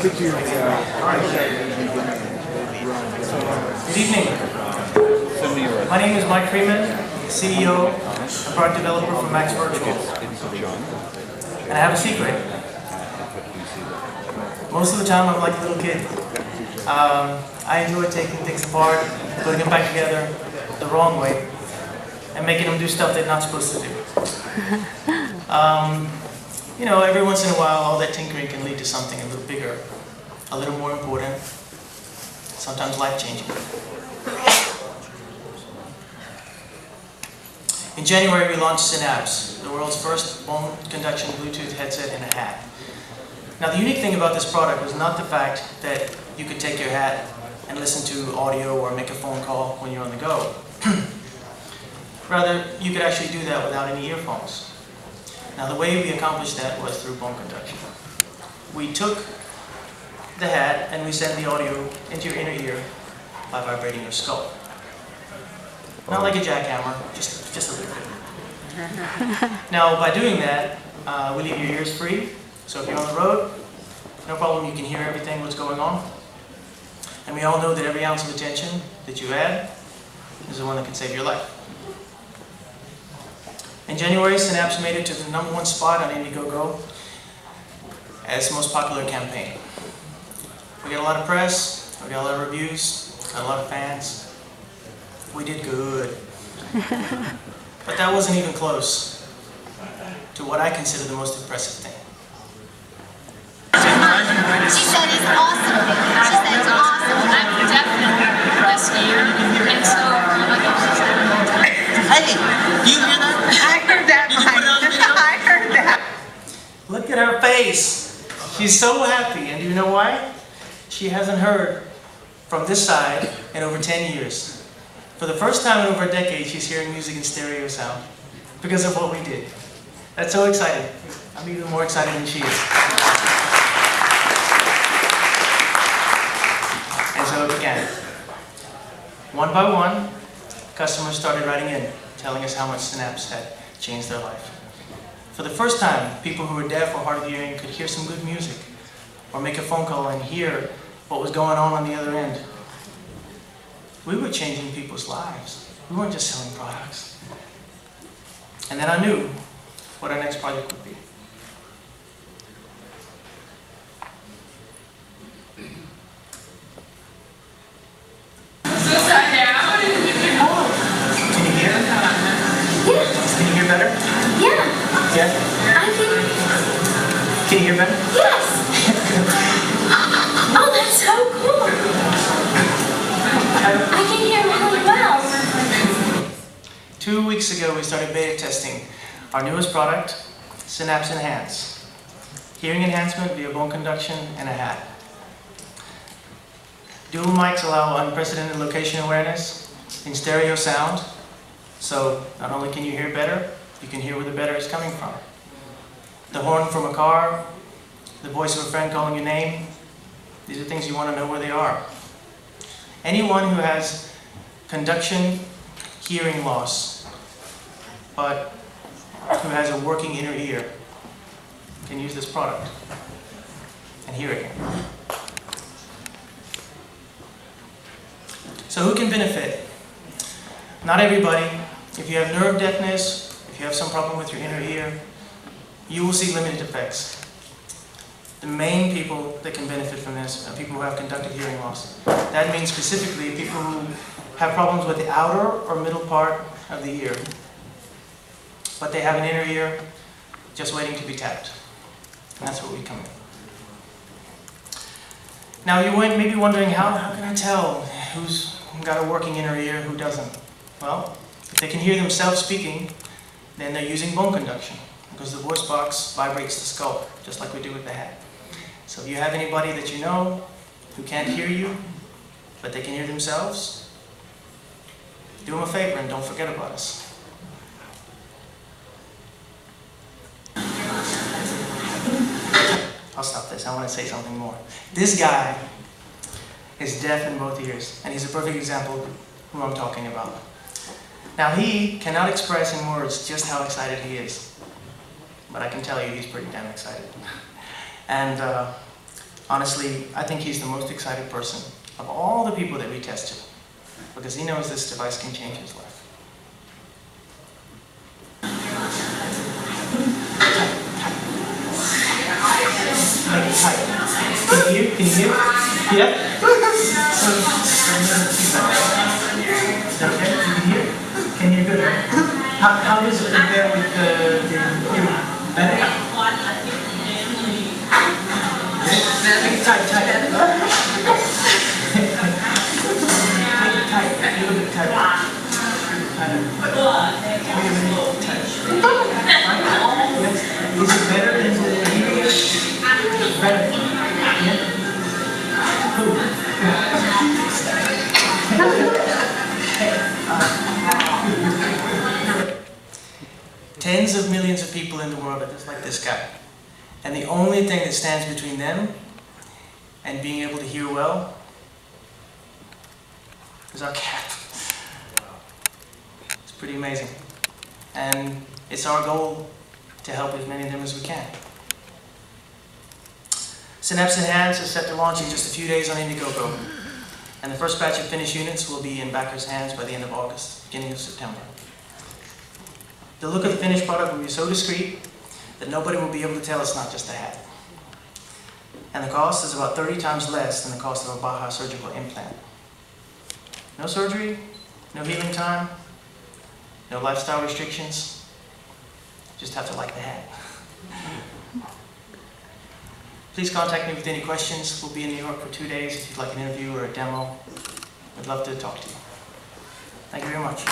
Good evening. My name is Mike Freeman, CEO and product developer for Max Virtual. And I have a secret. Most of the time I'm like a little kid. I enjoy taking things apart, putting them back together the wrong way, and making them do stuff they're not supposed to do. You know, every once in a while all that tinkering can lead to something a little bigger, a little more important, sometimes life-changing. In January, we launched Cynaps, the world's first bone conduction Bluetooth headset in a hat. Now, the unique thing about this product was not the fact that you could take your hat and listen to audio or make a phone call when you're on the go. Rather, you could actually do that without any earphones. Now, the way we accomplished that was through bone conduction. We took the hat and we sent the audio into your inner ear by vibrating your skull. Not like a jackhammer, just a little bit. Now, by doing that, we leave your ears free. So if you're on the road, no problem, you can hear everything that's going on. And we all know that every ounce of attention that you add is the one that can save your life. In January, Cynaps made it to the #1 spot on Indiegogo as the most popular campaign. We got a lot of press, we got a lot of reviews, got a lot of fans. We did good. But that wasn't even close to what I consider the most impressive thing. She said it's awesome. She said it's awesome. I'm definitely this year, and so Hey, you hear that? I heard that, Mike. I heard that. Look at her face. She's so happy. And do you know why? She hasn't heard from this side in over 10 years. For the first time in over a decade, she's hearing music in stereo sound because of what we did. That's so exciting. I'm even more excited than she is. And so it began. One by one, customers started writing in, telling us how much Cynaps had changed their life. For the first time, people who were deaf or hard of hearing could hear some good music, or make a phone call and hear what was going on the other end. We were changing people's lives. We weren't just selling products. And then I knew what our next project would be. Can you hear? Yeah. Can you hear better? Yeah. Yeah? I can. Can you hear better? Yes. Oh, that's so cool. I can hear really well. 2 weeks ago, we started beta testing our newest product, Cynaps Enhance. Hearing enhancement via bone conduction and a hat. Dual mics allow unprecedented location awareness in stereo sound. So not only can you hear better, you can hear where the better is coming from. The horn from a car, the voice of a friend calling your name, these are things you want to know where they are. Anyone who has conduction hearing loss, but who has a working inner ear, can use this product and hear again. So who can benefit? Not everybody. If you have nerve deafness, if you have some problem with your inner ear, you will see limited effects. The main people that can benefit from this are people who have conductive hearing loss. That means specifically people who have problems with the outer or middle part of the ear, but they have an inner ear just waiting to be tapped. And that's what we come in. Now you may be wondering, how can I tell who's got a working inner ear, who doesn't? Well, if they can hear themselves speaking, then they're using bone conduction, because the voice box vibrates the skull, just like we do with the hat. So if you have anybody that you know who can't hear you, but they can hear themselves, do them a favor and don't forget about us. I'll stop this. I want to say something more. This guy is deaf in both ears, and he's a perfect example of who I'm talking about. Now, he cannot express in words just how excited he is, but I can tell you he's pretty damn excited. And Honestly, I think he's the most excited person of all the people that we tested, because he knows this device can change his life. Make it tight. Can you hear? Can you hear? Yeah? Is that okay? You can hear? Can you hear good? How does it compare with the better? Make it tight, tight. Make it tight, a little bit tight. Tighter. Make it tight. Is it better than the previous? Better. Yeah? Cool. Tens of millions of people in the world are just like this guy. And the only thing that stands between them and being able to hear well is our cat. It's pretty amazing. And it's our goal to help as many of them as we can. Cynaps Enhance is set to launch in just a few days on Indiegogo. And the first batch of finished units will be in backers' hands by the end of August, beginning of September. The look of the finished product will be so discreet that nobody will be able to tell it's not just a hat. And the cost is about 30 times less than the cost of a Baja surgical implant. No surgery, no healing time, no lifestyle restrictions. Just have to like the hat. Please contact me with any questions. We'll be in New York for 2 days if you'd like an interview or a demo. We'd love to talk to you. Thank you very much.